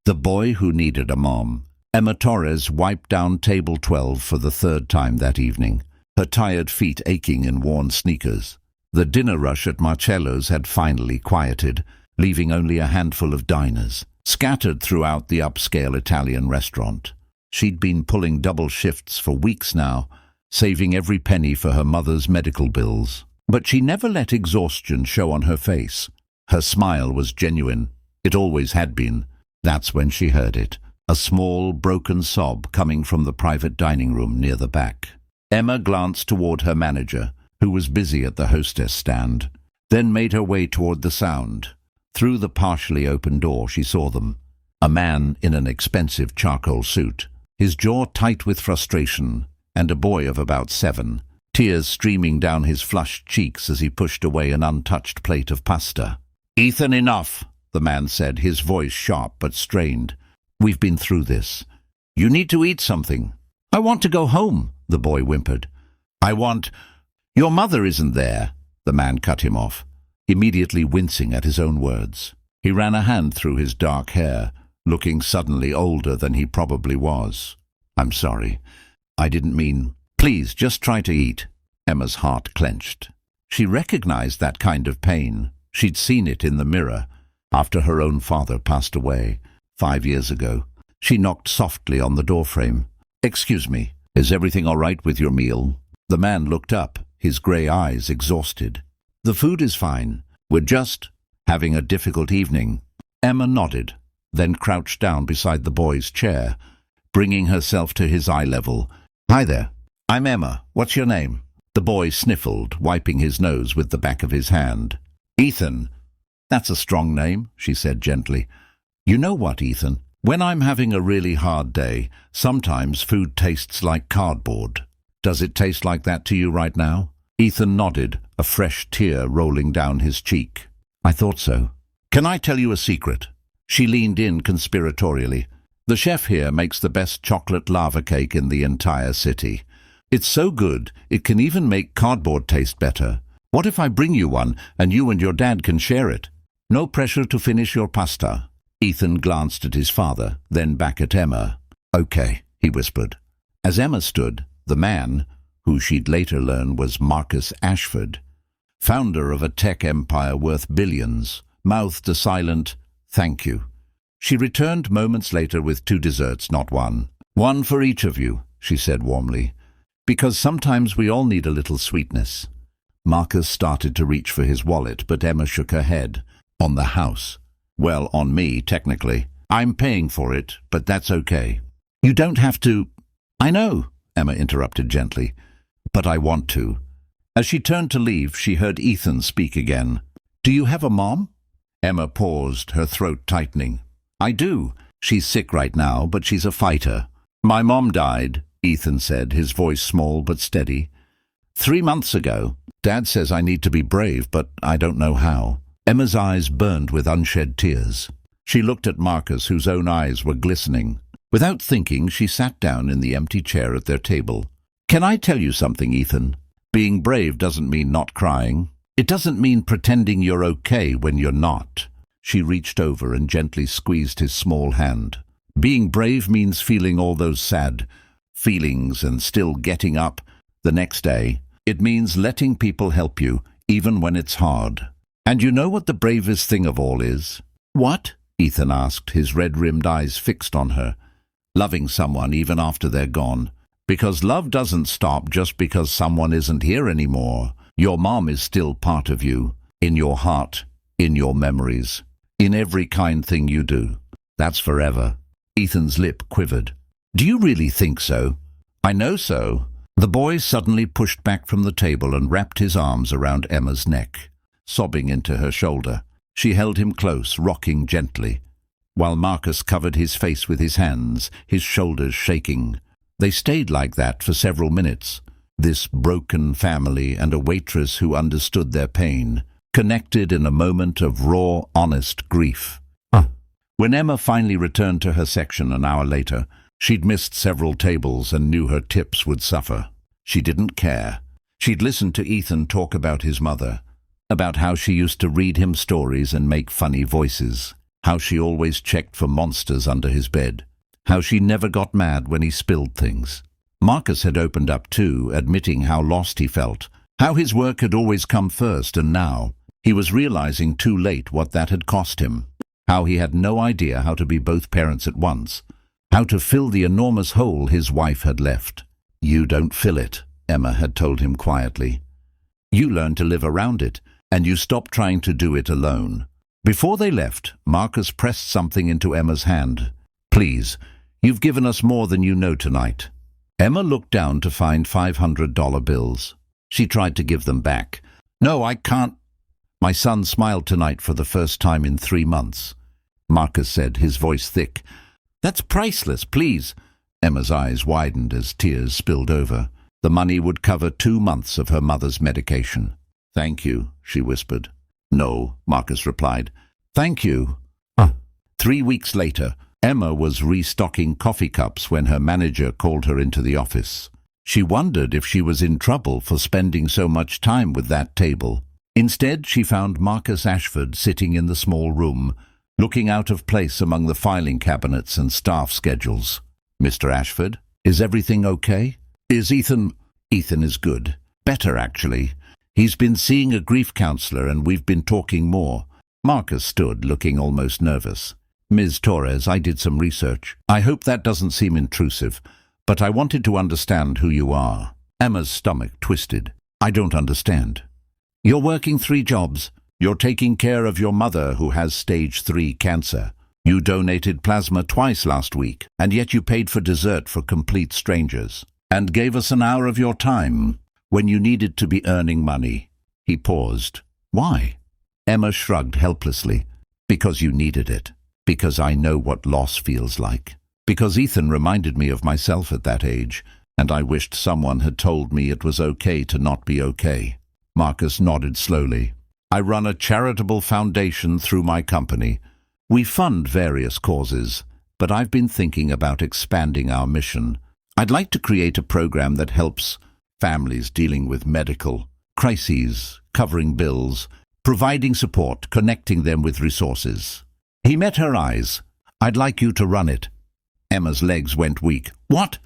The Boy Who Needed a Mom. Emma Torres wiped down table 12 for the third time that evening, her tired feet aching in worn sneakers. The dinner rush at Marcello's had finally quieted, leaving only a handful of diners, scattered throughout the upscale Italian restaurant. She'd been pulling double shifts for weeks now, saving every penny for her mother's medical bills. But she never let exhaustion show on her face. Her smile was genuine. It always had been. That's when she heard it, a small, broken sob coming from the private dining room near the back. Emma glanced toward her manager, who was busy at the hostess stand, then made her way toward the sound. Through the partially open door she saw them. A man in an expensive charcoal suit, his jaw tight with frustration, and a boy of about 7, tears streaming down his flushed cheeks as he pushed away an untouched plate of pasta. "Ethan, enough," the man said, his voice sharp but strained. "We've been through this. You need to eat something." "I want to go home," the boy whimpered. Your mother isn't there," the man cut him off, immediately wincing at his own words. He ran a hand through his dark hair, looking suddenly older than he probably was. "I'm sorry. I didn't mean—" "Please, just try to eat." Emma's heart clenched. She recognized that kind of pain. She'd seen it in the mirror after her own father passed away 5 years ago. She knocked softly on the doorframe. "Excuse me, is everything all right with your meal?" The man looked up, his grey eyes exhausted. "The food is fine. We're just having a difficult evening." Emma nodded, then crouched down beside the boy's chair, bringing herself to his eye level. "Hi there. I'm Emma. What's your name?" The boy sniffled, wiping his nose with the back of his hand. "Ethan. That's a strong name," she said gently. "You know what, Ethan? When I'm having a really hard day, sometimes food tastes like cardboard. Does it taste like that to you right now?" Ethan nodded, a fresh tear rolling down his cheek. "I thought so. Can I tell you a secret?" She leaned in conspiratorially. "The chef here makes the best chocolate lava cake in the entire city. It's so good, it can even make cardboard taste better. What if I bring you one, and you and your dad can share it? No pressure to finish your pasta." Ethan glanced at his father, then back at Emma. "Okay," he whispered. As Emma stood, the man, who she'd later learn was Marcus Ashford, founder of a tech empire worth billions, mouthed a silent, "Thank you." She returned moments later with 2 desserts, not one. "One for each of you," she said warmly, "because sometimes we all need a little sweetness." Marcus started to reach for his wallet, but Emma shook her head. "On the house." "Well, on me, technically. I'm paying for it, but that's okay." "You don't have to—" "I know," Emma interrupted gently, "but I want to." As she turned to leave, she heard Ethan speak again. "Do you have a mom?" Emma paused, her throat tightening. "I do. She's sick right now, but she's a fighter." "My mom died," Ethan said, his voice small but steady. 3 months ago. Dad says I need to be brave, but I don't know how." Emma's eyes burned with unshed tears. She looked at Marcus, whose own eyes were glistening. Without thinking, she sat down in the empty chair at their table. "Can I tell you something, Ethan? Being brave doesn't mean not crying. It doesn't mean pretending you're okay when you're not." She reached over and gently squeezed his small hand. "Being brave means feeling all those sad feelings and still getting up the next day. It means letting people help you, even when it's hard. And you know what the bravest thing of all is?" "What?" Ethan asked, his red-rimmed eyes fixed on her. "Loving someone even after they're gone. Because love doesn't stop just because someone isn't here anymore. Your mom is still part of you, in your heart, in your memories, in every kind thing you do. That's forever." Ethan's lip quivered. "Do you really think so?" "I know so." The boy suddenly pushed back from the table and wrapped his arms around Emma's neck, sobbing into her shoulder. She held him close, rocking gently, while Marcus covered his face with his hands, his shoulders shaking. They stayed like that for several minutes, this broken family and a waitress who understood their pain, connected in a moment of raw, honest grief. When Emma finally returned to her section an hour later, she'd missed several tables and knew her tips would suffer. She didn't care. She'd listened to Ethan talk about his mother, about how she used to read him stories and make funny voices. how she always checked for monsters under his bed, how she never got mad when he spilled things. Marcus had opened up too, admitting how lost he felt, how his work had always come first, and now he was realizing too late what that had cost him, how he had no idea how to be both parents at once, how to fill the enormous hole his wife had left. "You don't fill it," Emma had told him quietly. "You learn to live around it, and you stop trying to do it alone." Before they left, Marcus pressed something into Emma's hand. "Please, you've given us more than you know tonight." Emma looked down to find $500 bills. She tried to give them back. "No, I can't." "My son smiled tonight for the first time in 3 months," Marcus said, his voice thick. "That's priceless, please." Emma's eyes widened as tears spilled over. The money would cover 2 months of her mother's medication. "Thank you," she whispered. "No," Marcus replied. "Thank you." 3 weeks later, Emma was restocking coffee cups when her manager called her into the office. She wondered if she was in trouble for spending so much time with that table. Instead, she found Marcus Ashford sitting in the small room, looking out of place among the filing cabinets and staff schedules. "Mr. Ashford, is everything okay? Is Ethan—" "Ethan is good. Better, actually. He's been seeing a grief counselor and we've been talking more." Marcus stood, looking almost nervous. "Ms. Torres, I did some research. I hope that doesn't seem intrusive, but I wanted to understand who you are." Emma's stomach twisted. "I don't understand." "You're working 3 jobs. You're taking care of your mother who has stage 3 cancer. You donated plasma twice last week, and yet you paid for dessert for complete strangers, and gave us an hour of your time when you needed to be earning money." He paused. "Why?" Emma shrugged helplessly. "Because you needed it. Because I know what loss feels like. Because Ethan reminded me of myself at that age, and I wished someone had told me it was okay to not be okay." Marcus nodded slowly. "I run a charitable foundation through my company. We fund various causes, but I've been thinking about expanding our mission. I'd like to create a program that helps families dealing with medical crises, covering bills, providing support, connecting them with resources." He met her eyes. "I'd like you to run it." Emma's legs went weak. "What?"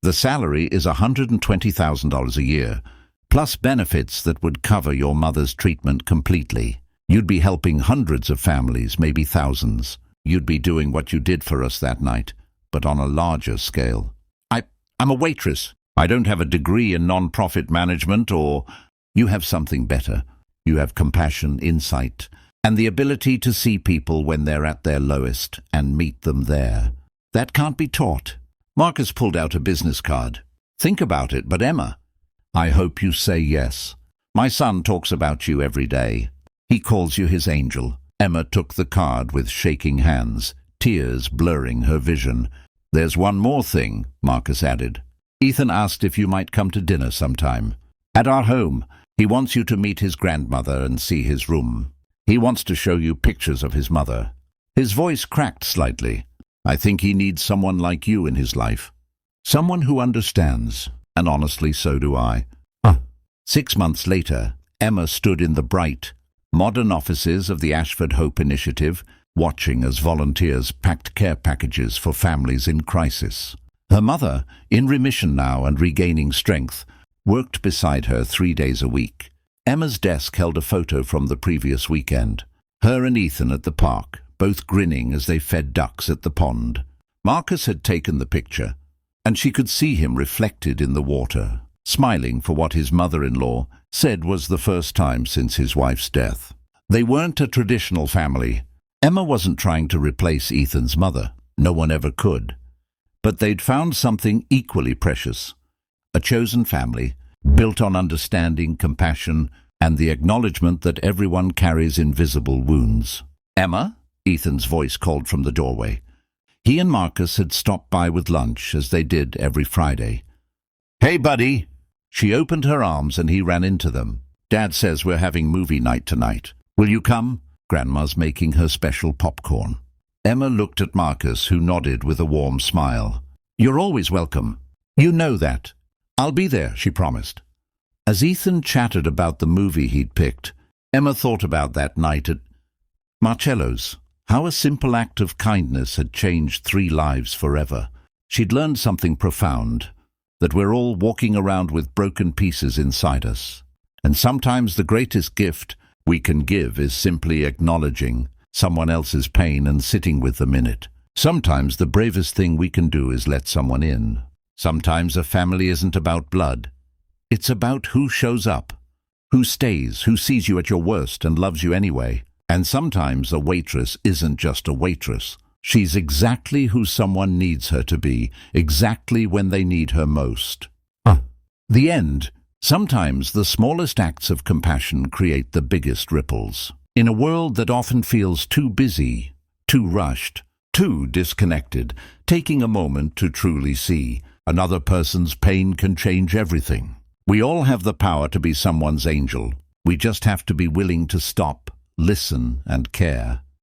"The salary is $120,000 a year, plus benefits that would cover your mother's treatment completely. You'd be helping hundreds of families, maybe thousands. You'd be doing what you did for us that night, but on a larger scale." I'm a waitress. I don't have a degree in non-profit management or—" "You have something better. You have compassion, insight, and the ability to see people when they're at their lowest and meet them there. That can't be taught." Marcus pulled out a business card. "Think about it, but Emma, I hope you say yes. My son talks about you every day. He calls you his angel." Emma took the card with shaking hands, tears blurring her vision. "There's one more thing," Marcus added. "Ethan asked if you might come to dinner sometime. At our home. He wants you to meet his grandmother and see his room. He wants to show you pictures of his mother." His voice cracked slightly. "I think he needs someone like you in his life. Someone who understands, and honestly, so do I." 6 months later, Emma stood in the bright, modern offices of the Ashford Hope Initiative, watching as volunteers packed care packages for families in crisis. Her mother, in remission now and regaining strength, worked beside her 3 days a week. Emma's desk held a photo from the previous weekend. Her and Ethan at the park, both grinning as they fed ducks at the pond. Marcus had taken the picture, and she could see him reflected in the water, smiling for what his mother-in-law said was the first time since his wife's death. They weren't a traditional family. Emma wasn't trying to replace Ethan's mother. No one ever could. But they'd found something equally precious. A chosen family, built on understanding, compassion, and the acknowledgement that everyone carries invisible wounds. "Emma?" Ethan's voice called from the doorway. He and Marcus had stopped by with lunch, as they did every Friday. "Hey, buddy!" She opened her arms and he ran into them. "Dad says we're having movie night tonight. Will you come? Grandma's making her special popcorn." Emma looked at Marcus, who nodded with a warm smile. "You're always welcome. You know that." "I'll be there," she promised. As Ethan chattered about the movie he'd picked, Emma thought about that night at Marcello's, How a simple act of kindness had changed 3 lives forever. She'd learned something profound, that we're all walking around with broken pieces inside us. And sometimes the greatest gift we can give is simply acknowledging someone else's pain and sitting with them in it. Sometimes the bravest thing we can do is let someone in. Sometimes a family isn't about blood. It's about who shows up, who stays, who sees you at your worst and loves you anyway. And sometimes a waitress isn't just a waitress. She's exactly who someone needs her to be, exactly when they need her most. The end. Sometimes the smallest acts of compassion create the biggest ripples. In a world that often feels too busy, too rushed, too disconnected, taking a moment to truly see another person's pain can change everything. We all have the power to be someone's angel. We just have to be willing to stop, listen, and care.